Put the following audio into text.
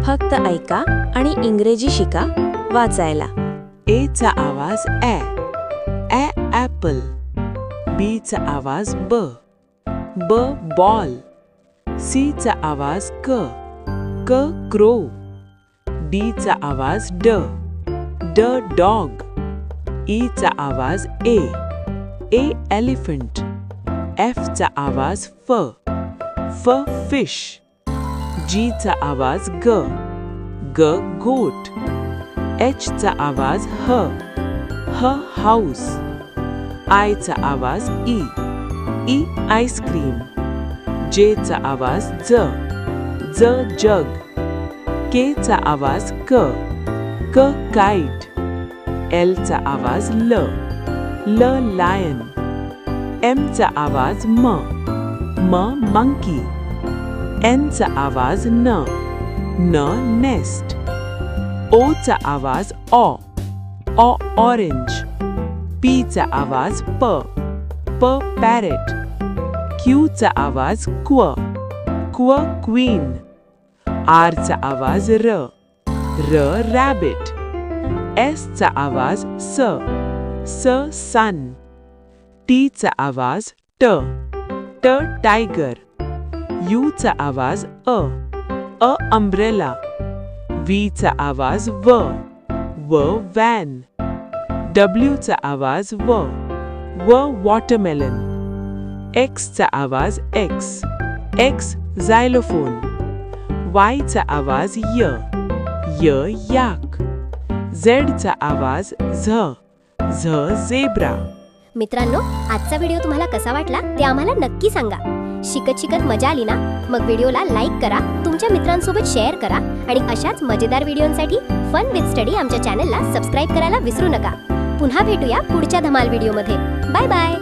फक्त ऐका आणि इंग्रजी शिका वाचायला. ए चा आवाज ॲ ॲपल. बी चा आवाज ब बॉल. सी चा आवाज क क्रो. डी चा आवाज ड डॉग. ई चा आवाज ए एलिफंट. एफ चा आवाज फ फिश. जी चा आवाज ग गोट. एच चा आवाज ह हाऊस. आय चा आवाज ई आईस्क्रीम. जे चा आवाज ज जग. के चा आवाज क काइट. एल चा आवाज ल लायन. एम चा आवाज म मंकी. एन चा आवाज न नेस्ट. ओ चा आवाज ऑरेंज. पी चा आवाज प पॅरेट. क्यू चा आवाज क्व क्वीन. आर चा आवाज र रॅबिट. एस चा आवाज सन. टी चा आवाज ट टायगर. यू चा आवाज अ अम्ब्रेला. व्ही चा आवाज व वॅन. डब्ल्यू चा आवाज व वॉटरमेलन. एक्स चा आवाज एक्स झायलोफोन. वाय चा आवाज याक. झेड चा आवाज झ झेब्रा. मित्रांनो, आजचा व्हिडिओ तुम्हाला कसा वाटला ते आम्हाला नक्की सांगा. शिकत मजा आली ना? मग व्हिडिओला लाईक करा, तुमच्या मित्रांसोबत शेअर करा आणि अशाच मजेदार व्हिडिओंसाठी फन विथ स्टडी आमच्या चॅनलला सबस्क्राईब करायला विसरू नका. पुन्हा भेटूया पुढच्या धमाल व्हिडिओमध्ये. Bye bye.